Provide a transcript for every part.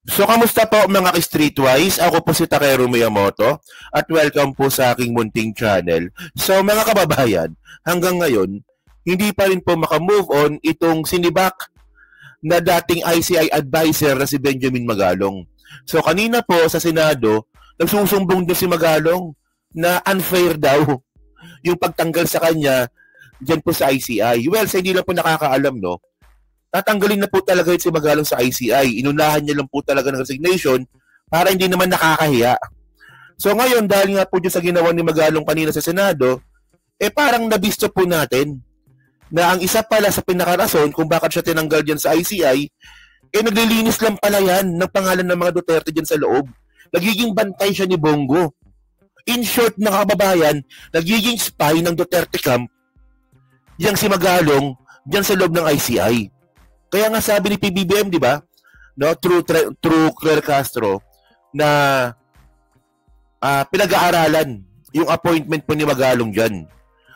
So, kamusta po mga ka-Streetwise? Ako po si Takeru Miyamoto at welcome po sa aking munting channel. So, mga kababayan, hanggang ngayon, hindi pa rin po makamove on itong sinibak na dating ICI advisor na si Benjamin Magalong. So, kanina po sa Senado, nagsusumbong din si Magalong na unfair daw yung pagtanggal sa kanya dyan po sa ICI. Well, sa hindi lang po nakakaalam, no? Tatanggalin na po talaga si Magalong sa ICI. Inunahan niya lang po talaga ng resignation para hindi naman nakakahiya. So ngayon, dahil nga po dyan sa ginawa ni Magalong kanina sa Senado, parang nabisto po natin na ang isa pala sa pinakarason kung bakit siya tinanggal dyan sa ICI, naglilinis lang pala yan ng pangalan ng mga Duterte dyan sa loob. Nagiging bantay siya ni Bongo. In short, mga kababayan, nagiging spy ng Duterte camp yang si Magalong dyan sa loob ng ICI. Kaya nga sabi ni PBBM, di ba? No, through Claire Castro na pinag-aaralan yung appointment po ni Magalong diyan.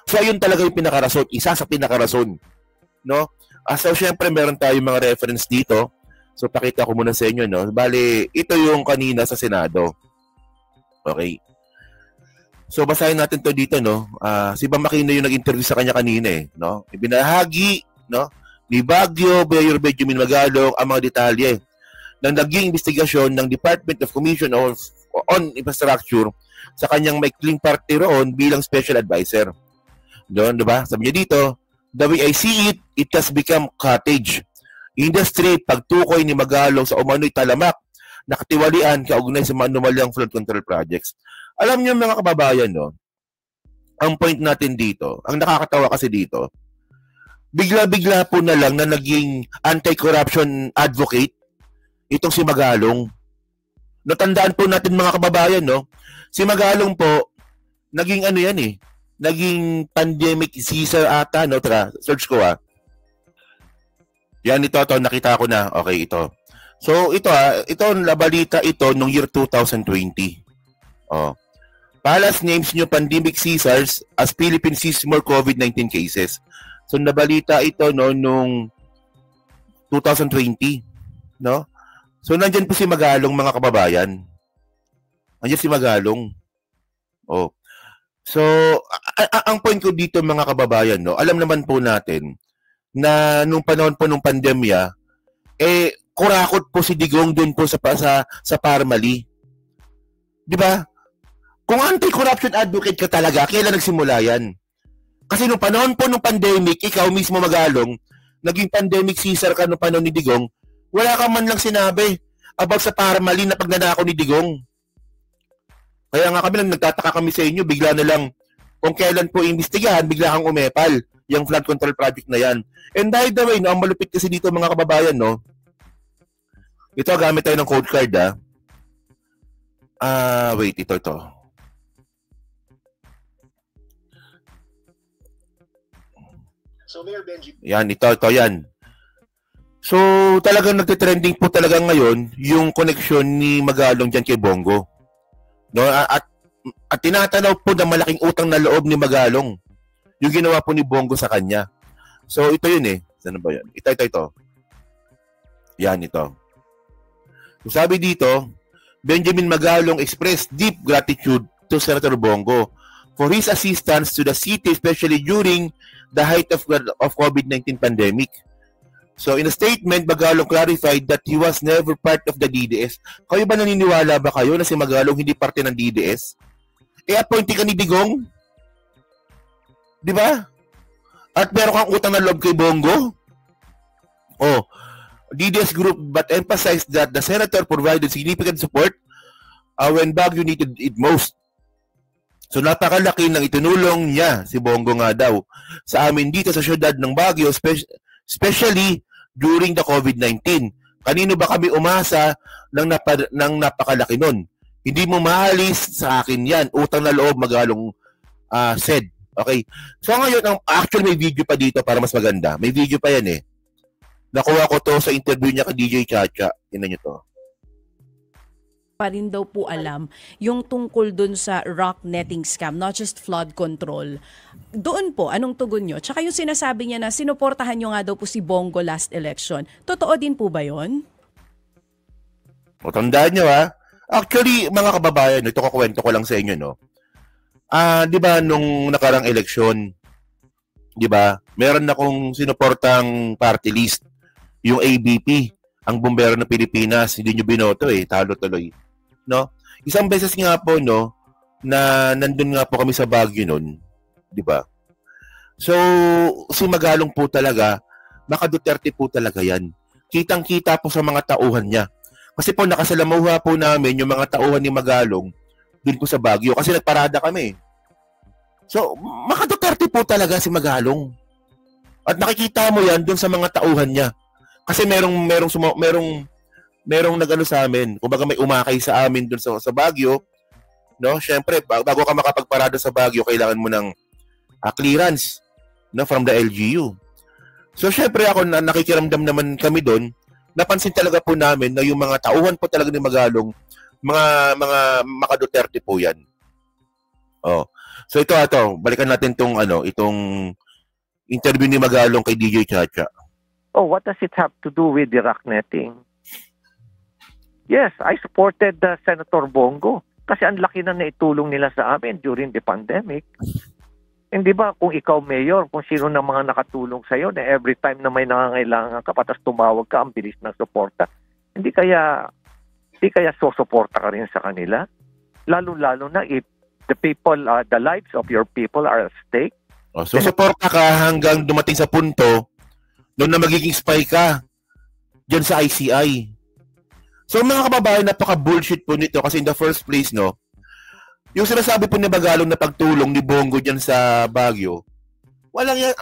So ayun talaga yung pinakarason, isa sa pinakarason, no? So syempre meron tayong mga reference dito. So pakita ko muna sa inyo, no. Bale, ito yung kanina sa Senado. Okay. So basahin natin to dito, no. Si Bam Aquino yung nag-interview sa kanya kanina, no. Ibinahagi, no, ni Baguio Mayor Benjamin Magalong ang mga detalye ng naging investigasyon ng Department of Commission on Infrastructure sa kanyang maikling parte roon bilang special advisor. Doon, diba? Sabi niya dito, the way I see it, it has become cottage. Industry, pagtukoy ni Magalong sa umano'y talamak, nakatiwalian kaugnay sa mga anomalyang flood control projects. Alam niyo mga kababayan, no? Ang point natin dito, ang nakakatawa kasi dito, bigla-bigla po na lang na naging anti-corruption advocate itong si Magalong. Natandaan po natin mga kababayan, no? Si Magalong po, naging ano yan naging pandemic Caesar ata, no? Tara, search ko Yan, ito, nakita ko na. Okay, ito. So, ito nabalita ito nung year 2020. Palace names new pandemic Caesars as Philippines sees more COVID-19 cases. So nabalita ito nung 2020, no? So nandiyan po si Magalong mga kababayan. Nandiyan si Magalong. So ang point ko dito mga kababayan, no, alam naman po natin na nung panahon po nung pandemya, kurakot po si Digong doon po sa Parmali. 'Di ba? Kung anti-corruption advocate ka talaga, kailan nagsimula 'yan? Kasi nung panahon po nung pandemic, ikaw mismo Magalong, naging pandemic Caesar ka nung panahon ni Digong, wala ka man lang sinabi about sa Parmali na pagnanakaw ni Digong. Kaya nga kami lang nagtataka kami sa inyo, bigla na lang, kung kailan po imbestigahan, bigla kang umepal, yung flood control project na yan. And by the way, no, ang malupit kasi dito mga kababayan, no, ito gamit tayo ng code card, wait, ito. So, Mayor Benji. Yan, ito yan. So, talagang nagtitrending po talaga ngayon yung connection ni Magalong dyan kay Bongo. No? At tinatanaw po ng malaking utang na loob ni Magalong yung ginawa po ni Bongo sa kanya. So, ito yun Saan ba yun? Ito. Yan, ito. So, sabi dito, Benjamin Magalong expressed deep gratitude to Senator Bongo for his assistance to the city, especially during the height of COVID-19 pandemic. So in a statement, Magalong clarified that he was never part of the DDS. Kayo ba naniniwala ba kayo na si Magalong hindi parte ng DDS? Appointee ka ni Digong? Di ba? At meron kang utang na loob kay Bongo? DDS group but emphasized that the senator provided significant support when Baguio needed it most. So napakalaki ng itinulong niya si Bongo nga daw sa amin dito sa syudad ng Baguio, especially during the COVID-19. Kanino ba kami umasa ng napakalaki nun? Hindi mo maalis sa akin yan. Utang na loob, Magalong said. Okay. So ngayon, actually may video pa dito para mas maganda. May video pa yan Nakuha ko to sa interview niya kay DJ Chacha. Tingnan niyo to. Pa rin daw po alam yung tungkol dun sa rock netting scam, not just flood control. Doon po, anong tugon nyo? Tsaka yung sinasabi niya na sinuportahan nyo nga daw po si Bongo last election. Totoo din po ba yon? O tandaan nyo ha. Actually, mga kababayan, ito kukwento ko lang sa inyo, no? Di ba nung nakarang eleksyon, di ba, meron akong sinuportang party list, yung ABP, ang Bumbero ng Pilipinas, hindi nyo binoto talo tuloy. No? Isang beses nga po, no, na nandun nga po kami sa Baguio nun, di ba? So, si Magalong po talaga, Maka Duterte po talaga yan. Kitang-kita po sa mga tauhan niya. Kasi po nakasalamuha po namin yung mga tauhan ni Magalong dun po sa Baguio kasi nagparada kami. So, Maka Duterte po talaga si Magalong. At nakikita mo yan dun sa mga tauhan niya. Kasi merong nagano sa amin. Kumbaga may umakay sa amin dun sa Baguio. No? Syempre, bago ka makapagparada sa Baguio, kailangan mo ng clearance, no, from the LGU. So, syempre ako nakikiramdam naman kami doon. Napansin talaga po namin na yung mga tauhan po talaga ni Magalong, mga Maka Duterte po yan. Oh. So ito, balikan natin itong interview ni Magalong kay DJ Chacha. Oh, what does it have to do with the rock netting? Yes, I supported Senator Bongo kasi ang laki na naitulong nila sa amin during the pandemic. Hindi ba kung ikaw mayor, kung sino na mga nakatulong sa'yo na every time na may nangangailangan ka, patas tumawag ka, ang bilis ng suporta, hindi kaya susuporta ka rin sa kanila? Lalo-lalo na if the people, the lives of your people are at stake. Oh, so suporta ka hanggang dumating sa punto doon na magiging spy ka dyan sa ICI. So mga kababayan, napaka-bullshit po nito kasi in the first place, no, yung sinasabi po ni Magalong na pagtulong ni Bongo dyan sa Baguio, walang yan.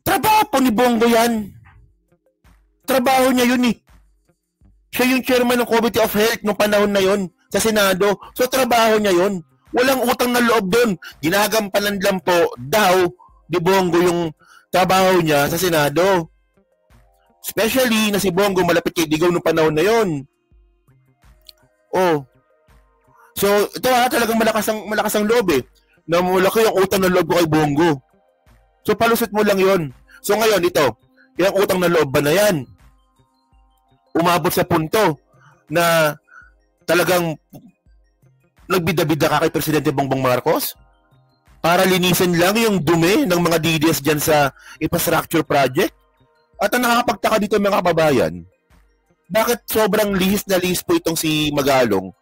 Trabaho po ni Bongo yan. Trabaho niya yun Siya yung chairman ng Committee of Health nung panahon na yon sa Senado. So trabaho niya yun. Walang utang na loob doon. Ginagampanan lang po daw ni Bongo yung trabaho niya sa Senado. Especially na si Bongo malapit kay Digong nung panahon na yon. Oh. So, ito talagang malakas ang loob na malaki yung utang na loob ko kay Bongo. So, palusot mo lang yon. So, ngayon, yung utang na loob ba na yan? Umabot sa punto na talagang nagbida-bida ka kay Presidente Bongbong Marcos para linisin lang yung dumi ng mga DDS dyan sa infrastructure project? At ang nakakapagtaka dito mga kababayan, bakit sobrang lihis na lihis po itong si Magalong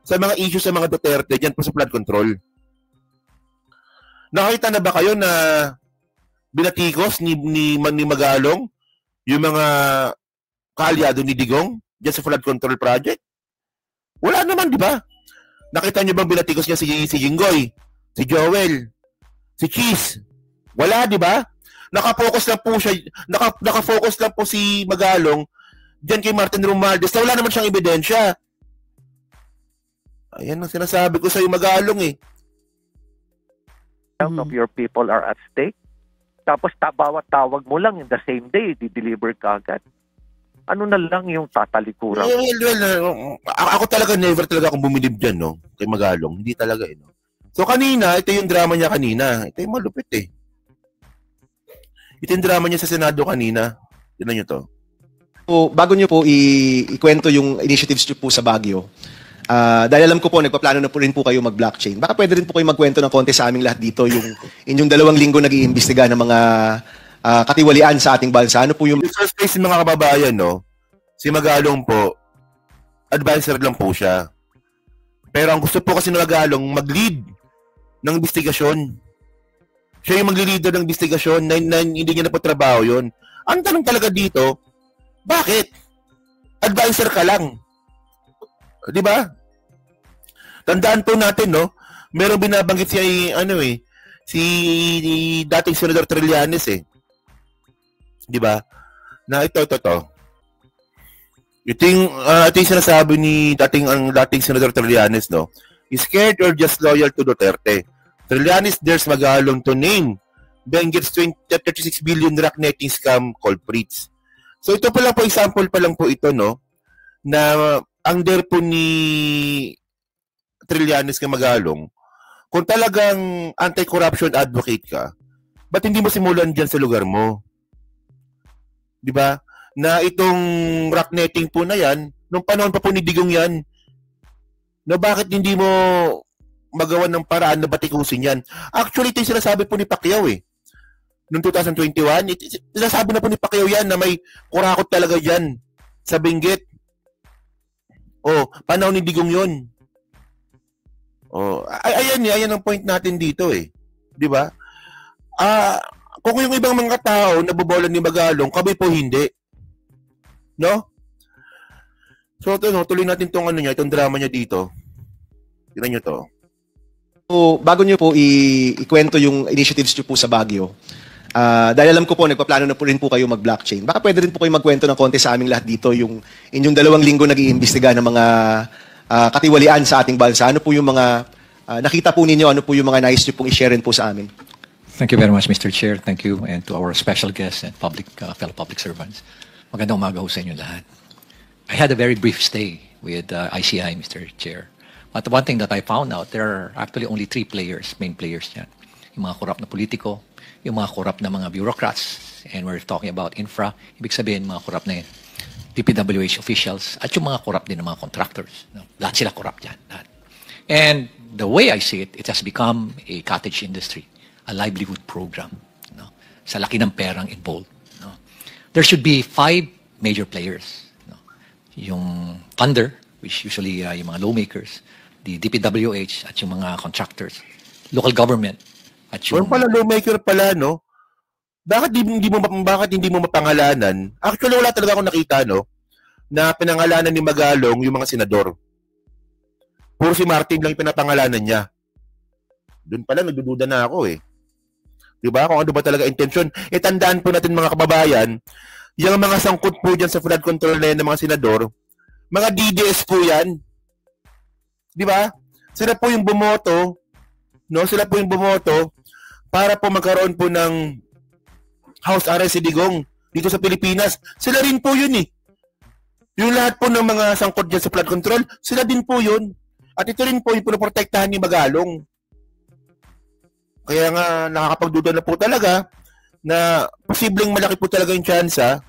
sa mga issues sa mga Duterte dyan po sa flood control? Nakita na ba kayo na binatikos ni Magalong yung mga kaalyado ni Digong dyan sa flood control project? Wala naman, di ba? Nakita niyo bang binatikos niya si Jinggoy, si Joel, si Cheese? Wala, di ba? Nakafocus lang po siya, nakafocus lang po si Magalong dyan kay Martin Romualdez na wala naman siyang ebidensya. Ayan ang sinasabi ko sa iyo, Magalong Health of your people are at stake. Tapos bawat tawag mo lang in the same day, di-deliver ka agad. Ano na lang yung tatalikuran? Well, ako talaga never talaga akong bumilib dyan, no? Kay Magalong. Hindi talaga, no? So kanina, ito yung drama niya kanina. Ito yung malupit, Ito yung drama niya sa Senado kanina. Tignan niyo to. So, bago niyo po ikwento yung initiatives niyo po sa Baguio, dahil alam ko po, nagpaplano na po rin po kayo mag-blockchain. Baka pwede rin po kayo magkwento ng konti sa aming lahat dito, yung inyong 2 linggo nag-iimbestiga ng mga katiwalian sa ating bansa. Ano po yung... In the first place, mga kababayan, no? Si Magalong po, advisor lang po siya. Pero ang gusto po kasi ng Magalong, mag-lead ng investigasyon. Siya yung magli-leader ng investigasyon na hindi niya na po trabaho yun. Ang tanong talaga dito, bakit? Advisor ka lang. Di ba? Tandaan po natin, no? Merong binabanggit si dating Senador Trillanes, Di ba? Na ito. Ito yung sinasabi ni dating Senador Trillanes, no? Scared or just loyal to Duterte? Trillanes dares Magalong to name Bengals 36 billion rock netting scam culprits. So ito pa lang po, example pa lang po ito, no? Na ang dare po ni Trillanes kay Magalong, kung talagang anti-corruption advocate ka, ba't hindi mo simulan dyan sa lugar mo? Di ba? Na itong rock netting po na yan, Nung panahon pa po ni Digong yan, na bakit hindi mo magawa ng paraan na batikusin yan? Actually, ito yung sinasabi po ni Pacquiao eh. Noong 2021, sinasabi na po ni Pacquiao yan na may kurakot talaga dyan sa Benguet. Oh, panahon ni Digong yun. Oh, ayan ang point natin dito eh. 'Di ba? Kung yung ibang mga tao nabobolan ni Magalong, kami po hindi. No? So, tuloy natin itong drama niya dito. Tingnan niyo to. So, bago niyo po ikwento yung initiatives niyo po sa Baguio, dahil alam ko po, nagpaplano na po rin po kayo mag-blockchain. Baka pwede rin po kayo magkwento ng konti sa aming lahat dito yung inyong 2 linggo nag-iimbestiga ng mga katiwalian sa ating bansa. Ano po yung mga nakita po ninyo, ano po yung mga nais niyo pong i-share rin po sa amin? Thank you very much, Mr. Chair. Thank you, and to our special guests and fellow public servants. Magandang umaga ho sa inyo lahat. I had a very brief stay with ICI, Mr. Chair. But one thing that I found out, there are actually only 3 main players yan. Yung mga korap na politiko, yung mga korap na mga bureaucrats, and we're talking about infra, ibig sabihin mga korap na DPWH officials, at yung mga korap din ng mga contractors. No? Lahat sila korap yan. Lahat. And the way I see it, it has become a cottage industry, a livelihood program. No? Sa laki ng perang involved. No? There should be 5 major players. No? Yung funder, which usually yung mga lawmakers, the DPWH at yung mga contractors, local government, at yung... Pala lawmaker pala, no? Bakit hindi mo mapangalanan? Actually, wala talaga akong nakita, no? Na pinangalanan ni Magalong yung mga senador. Puro si Martin lang yung pinapangalanan niya. Doon pala, nagdududa na ako eh. Diba? Kung ano ba talaga intention. Tandaan po natin mga kababayan, yung mga sangkot po dyan sa flood control na yan ng mga senador, mga DDS po yan. Diba? Sila po yung bumoto, no? Sila po yung bumoto para po magkaroon po ng house arrest si Digong dito sa Pilipinas. Sila rin po yun eh. Yung lahat po ng mga sangkot dyan sa flood control, sila din po yun. At ito rin po yung pinoprotektahan ni Magalong. Kaya nga nakakapagduda na po talaga na posibleng malaki po talaga yung tsansa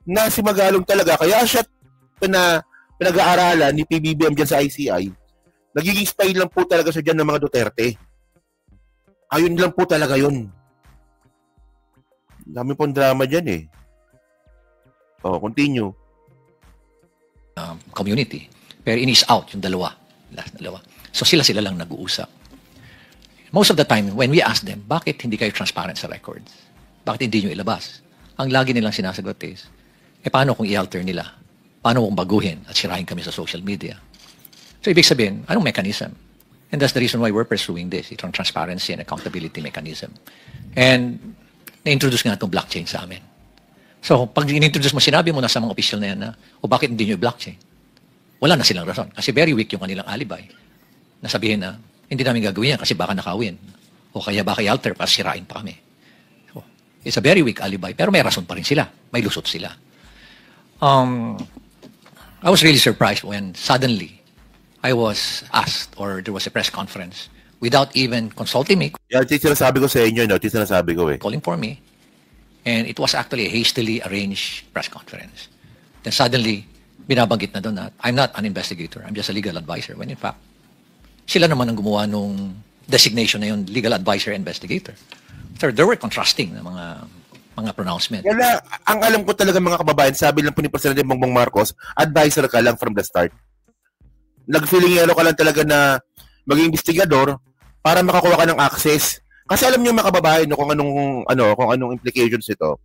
na si Magalong talaga. Kaya siya pinag-aaralan ni PBBM dyan sa ICI. Nagiging spy lang po talaga siya dyan ng mga Duterte. Ayun lang po talaga yun. Dami pong drama dyan eh. Oh, continue. Community. Pero in is out yung dalawa. So sila lang nag-uusap. Most of the time, when we ask them, bakit hindi kayo transparent sa records? Bakit hindi nyo ilabas? Ang lagi nilang sinasagot is, paano kung i-alter nila? Paano kung baguhin at sirahin kami sa social media? So ibig sabihin, anong mechanism? And that's the reason why we're pursuing this, itong transparency and accountability mechanism. And na-introduce nga itong blockchain sa amin. So pag in-introduce mo, sinabi mo na sa mga official na yan na, bakit hindi nyo blockchain? Wala na silang rason. Kasi very weak yung kanilang alibi. Nasabihin na, hindi namin gagawin yan kasi baka nakawin. O kaya baka i-alter para sirain pa kami. So, it's a very weak alibi. Pero may rason pa rin sila. May lusot sila. I was really surprised when suddenly I was asked or there was a press conference without even consulting me. Yan, ito sinasabi ko sa inyo, no? Ito sinasabi ko eh. Calling for me. And it was actually a hastily arranged press conference. Then suddenly, binabanggit na doon na I'm not an investigator. I'm just a legal advisor. When in fact, sila naman ang gumawa nung designation na yun, legal advisor investigator. So there were contrasting na mga pronouncement. Wala, ang alam ko talaga mga kababayan, sabi lang po ni Presidente Bongbong Marcos, advisor ka lang from the start. Nag-feeling yellow ka lang talaga na maging investigador para makakuha ka ng access. Kasi alam niyo mga kababayan no, kung anong implications ito.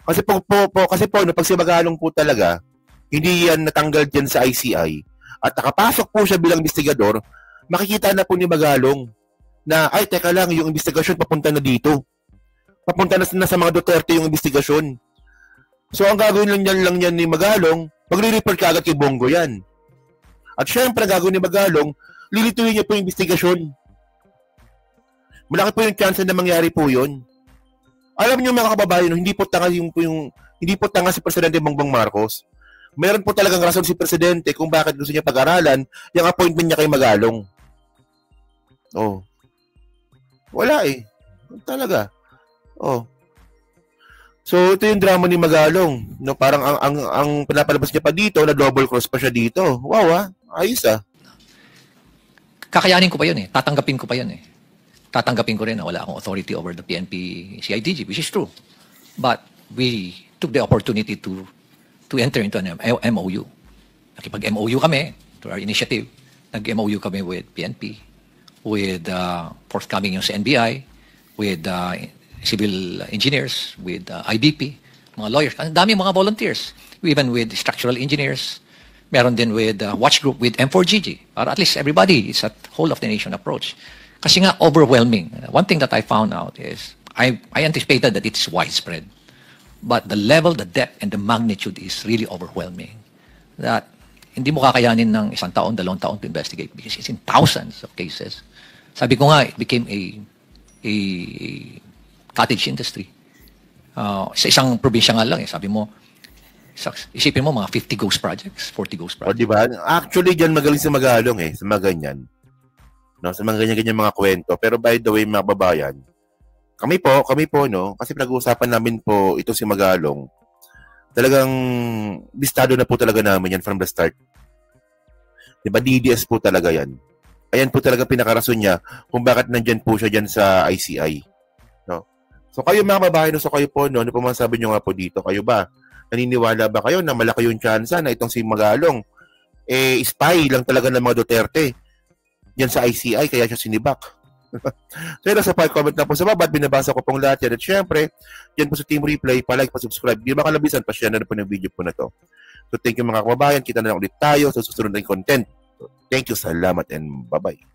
Kasi po no, pag si Magalong po talaga, hindi yan natanggal diyan sa ICI at nakapasok po siya bilang investigador, makikita na po ni Magalong na, ay, teka lang, yung investigasyon papunta na dito. Papunta na sa mga Duterte yung investigasyon. So, ang gagawin lang yan ni Magalong, magre-report ka agad kay Bongo yan. At syempre, ang gagawin ni Magalong, lilituin niya po yung investigasyon. Malaki po yung chance na mangyari po yun. Alam niyo mga kababayan, hindi po tanga si Presidente Bongbong Marcos. Meron po talagang rason si Presidente kung bakit gusto niya pag-aralan yung appointment niya kay Magalong. Oh. Wala eh. Talaga. Oh. So, ito yung drama ni Magalong. No, parang ang pinapalabas niya pa dito, na double cross pa siya dito. Wow, ayos Kakayanin ko pa yun eh. Tatanggapin ko pa yun eh. Tatanggapin ko rin na wala akong authority over the PNP CIDG, which is true. But we took the opportunity to enter into an MOU. Nakipag-MOU kami to our initiative. Nag-MOU kami with PNP, with forthcoming yung sa NBI, with civil engineers, with IBP, mga lawyers. Ang dami mga volunteers. Even with structural engineers. Meron din with watch group with M4GG. Para at least everybody is at whole of the nation approach. Kasi nga overwhelming. One thing that I found out is I anticipated that it's widespread. But the level, the depth, and the magnitude is really overwhelming. That hindi mo kakayanin ng 1 taon, 2 taon to investigate because it's in thousands of cases. Sabi ko nga, it became a cottage industry. Sa isang probinsya nga lang, sabi mo, isipin mo mga 50 ghost projects, 40 ghost O, projects. di ba? Actually, dyan magaling sa Magalong sa mga ganyan. No, sa mga ganyan-ganyan mga kwento. Pero by the way, mga babayan, kami po, no, kasi pinag-uusapan namin po ito si Magalong. Talagang listado na po talaga namin yan from the start. Di ba? DDS po talaga yan. Ayan po talaga pinakarason niya kung bakit nandyan po siya dyan sa ICI. No? So kayo mga babae, so kayo po, no, ano po masasabi nyo nga po dito? Kayo ba? Naniniwala ba kayo na malaki yung tsansa na itong si Magalong spy lang talaga ng mga Duterte dyan sa ICI, kaya siya sinibak? So yun, sa comment na po sa baba at binabasa ko pong lahat yan. At syempre, yan po sa Team Replay, pa-like, pa-subscribe. Di ba kalabisan, pa-share na po ng video po na to. So thank you mga kababayan, kita na lang ulit tayo sa susunod na content. So, thank you, salamat, and bye-bye.